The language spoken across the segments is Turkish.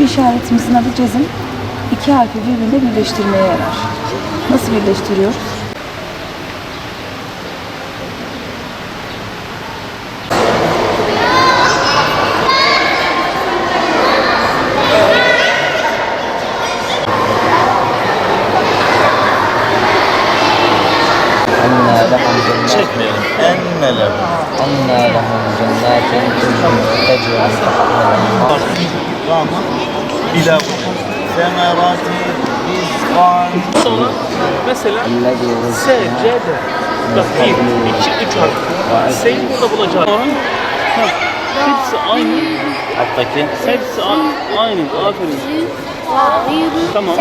işaretimizin adı cezim. İki harfi birbirine birleştirmeye yarar. Nasıl birleştiriyoruz? Çekmeyelim. Enneler. Semerati rizkan. Sonra mesela S, C, D. Bak 1, 2, 3 harf. S'yi burada bulacağız. Sonra hepsi aynı. Alttaki. Hepsi aynı. Aferin. Tamam.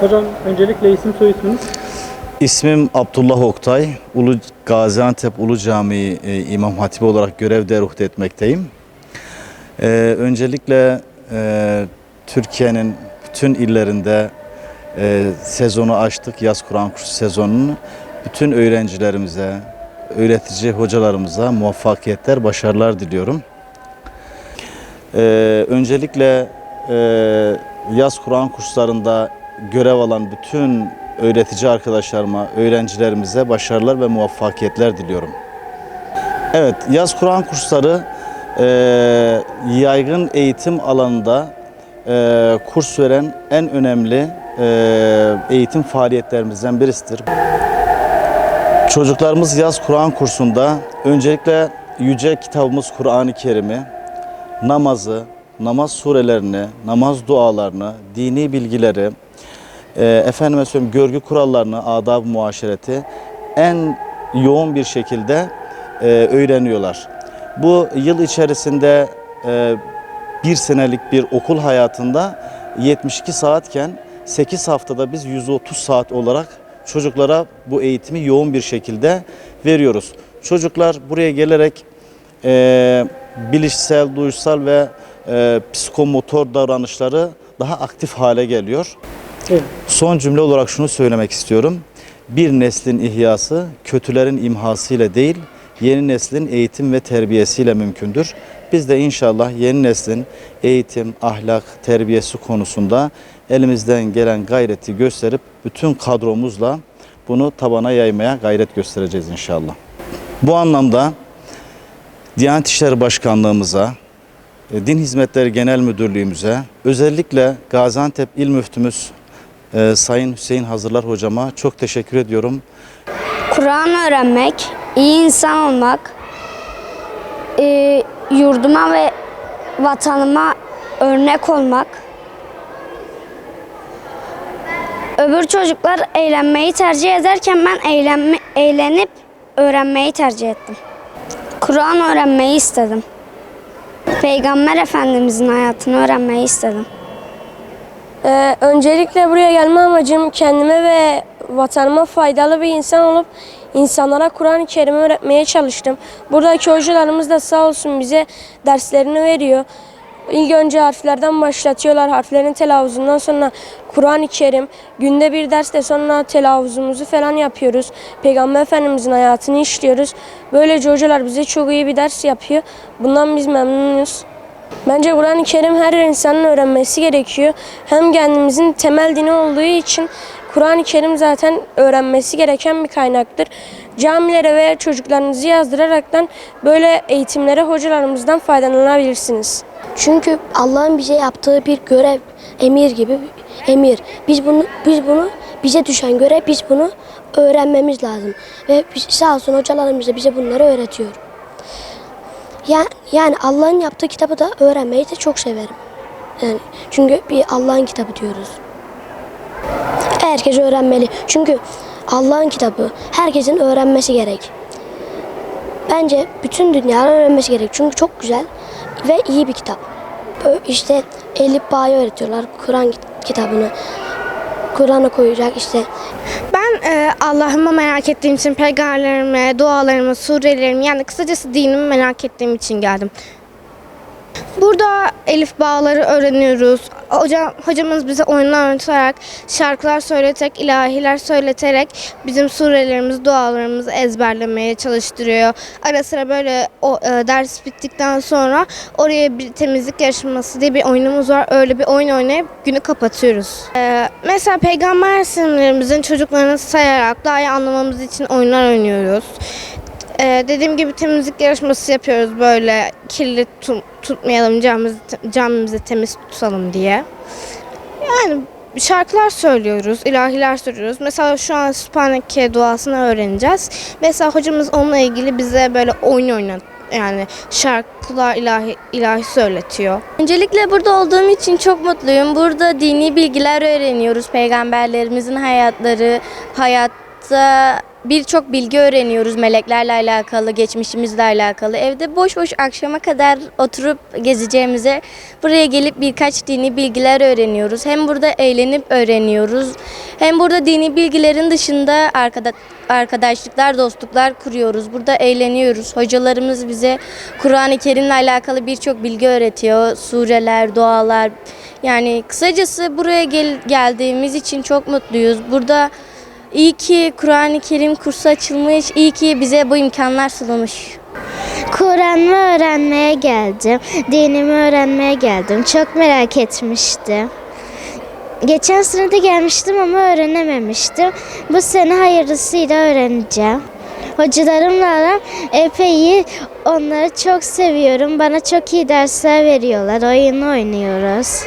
Hocam öncelikle isim soy isminiz? İsmim Abdullah Oktay. Gaziantep Ulu Camii İmam Hatibi olarak görev deruhte etmekteyim. Öncelikle Türkiye'nin bütün illerinde sezonu açtık, yaz Kur'an kursu sezonunu. Bütün öğrencilerimize, öğretici hocalarımıza muvaffakiyetler, başarılar diliyorum. Öncelikle yaz Kur'an kurslarında görev alan bütün öğretici arkadaşlarıma, öğrencilerimize başarılar ve muvaffakiyetler diliyorum. Evet, yaz Kur'an kursları yaygın eğitim alanında kurs veren en önemli eğitim faaliyetlerimizden birisidir. Çocuklarımız yaz Kur'an kursunda öncelikle yüce kitabımız Kur'an-ı Kerim'i, namazı, namaz surelerini, namaz dualarını, dini bilgileri, efendime söyleyeyim görgü kurallarını, adab-ı muaşereti en yoğun bir şekilde öğreniyorlar. Bu yıl içerisinde bir senelik bir okul hayatında 72 saatken 8 haftada biz 130 saat olarak çocuklara bu eğitimi yoğun bir şekilde veriyoruz. Çocuklar buraya gelerek bilişsel, duyusal ve psikomotor davranışları daha aktif hale geliyor. Evet. Son cümle olarak şunu söylemek istiyorum. Bir neslin ihyası kötülerin imhasıyla değil, yeni neslin eğitim ve terbiyesiyle mümkündür. Biz de inşallah yeni neslin eğitim, ahlak, terbiyesi konusunda elimizden gelen gayreti gösterip bütün kadromuzla bunu tabana yaymaya gayret göstereceğiz inşallah. Bu anlamda Diyanet İşleri Başkanlığımıza, Din Hizmetleri Genel Müdürlüğümüze, özellikle Gaziantep İl Müftümüz Sayın Hüseyin Hazırlar Hocama çok teşekkür ediyorum. Kur'an öğrenmek, iyi insan olmak, yurduma ve vatanıma örnek olmak. Öbür çocuklar eğlenmeyi tercih ederken ben eğlenip öğrenmeyi tercih ettim. Kur'an öğrenmeyi istedim. Peygamber Efendimizin hayatını öğrenmeyi istedim. Öncelikle buraya gelme amacım kendime ve vatanıma faydalı bir insan olup insanlara Kur'an-ı Kerim'i öğretmeye çalıştım. Buradaki hocalarımız da sağ olsun bize derslerini veriyor. İlk önce harflerden başlatıyorlar. Harflerin telaffuzundan sonra Kur'an-ı Kerim, günde bir derste sonra telaffuzumuzu falan yapıyoruz. Peygamber Efendimizin hayatını işliyoruz. Böylece hocalar bize çok iyi bir ders yapıyor. Bundan biz memnunuz. Bence Kur'an-ı Kerim her insanın öğrenmesi gerekiyor. Hem kendimizin temel dini olduğu için Kur'an-ı Kerim zaten öğrenmesi gereken bir kaynaktır. Camilere veya çocuklarınızı yazdıraraktan böyle eğitimlere hocalarımızdan faydalanabilirsiniz. Çünkü Allah'ın bize yaptığı bir görev, emir gibi emir. Biz bunu bize düşen görev biz bunu öğrenmemiz lazım. Ve sağ olsun hocalarımız da bize bunları öğretiyor. Yani Allah'ın yaptığı kitabı da öğrenmeyi de çok severim. Yani çünkü bir Allah'ın kitabı diyoruz. Herkes öğrenmeli. Çünkü Allah'ın kitabı herkesin öğrenmesi gerek. Bence bütün dünyanın öğrenmesi gerek. Çünkü çok güzel ve iyi bir kitap. İşte Elif Bağ'ı öğretiyorlar. Kur'an kitabını. Kur'an'a koyacak işte. Ben Allah'ımı merak ettiğim için peygamberlerimi, dualarımı, surelerimi yani kısacası dinimi merak ettiğim için geldim. Burada elif bağları öğreniyoruz. Hocamız bize oyunlar oynayarak, şarkılar söyleterek, ilahiler söyleterek bizim surelerimizi, dualarımızı ezberlemeye çalıştırıyor. Ara sıra böyle ders bittikten sonra oraya bir temizlik yarışması diye bir oyunumuz var. Öyle bir oyun oynayıp günü kapatıyoruz. Mesela peygamber isimlerimizin çocuklarını sayarak daha iyi anlamamız için oyunlar oynuyoruz. Dediğim gibi temizlik yarışması yapıyoruz böyle kirli tutmayalım, camimizi temiz tutalım diye. Yani şarkılar söylüyoruz, ilahiler söylüyoruz. Mesela şu an Sübhaneke duasını öğreneceğiz. Mesela hocamız onunla ilgili bize böyle oyun yani şarkılar ilahi söyletiyor. Öncelikle burada olduğum için çok mutluyum. Burada dini bilgiler öğreniyoruz. Peygamberlerimizin hayatları, hayatta birçok bilgi öğreniyoruz meleklerle alakalı, geçmişimizle alakalı. Evde boş boş akşama kadar oturup gezeceğimize buraya gelip birkaç dini bilgiler öğreniyoruz. Hem burada eğlenip öğreniyoruz, hem burada dini bilgilerin dışında arkadaşlıklar, dostluklar kuruyoruz. Burada eğleniyoruz. Hocalarımız bize Kur'an-ı Kerim'le alakalı birçok bilgi öğretiyor. Sureler, dualar. Yani kısacası buraya geldiğimiz için çok mutluyuz. Burada İyi ki Kur'an-ı Kerim kursu açılmış, iyi ki bize bu imkanlar sunulmuş. Kur'an'ı öğrenmeye geldim, dinimi öğrenmeye geldim. Çok merak etmiştim. Geçen sene de gelmiştim ama öğrenememiştim. Bu sene hayırlısıyla öğreneceğim. Hocalarımla aram epey iyi. Onları çok seviyorum. Bana çok iyi dersler veriyorlar. Oyun oynuyoruz.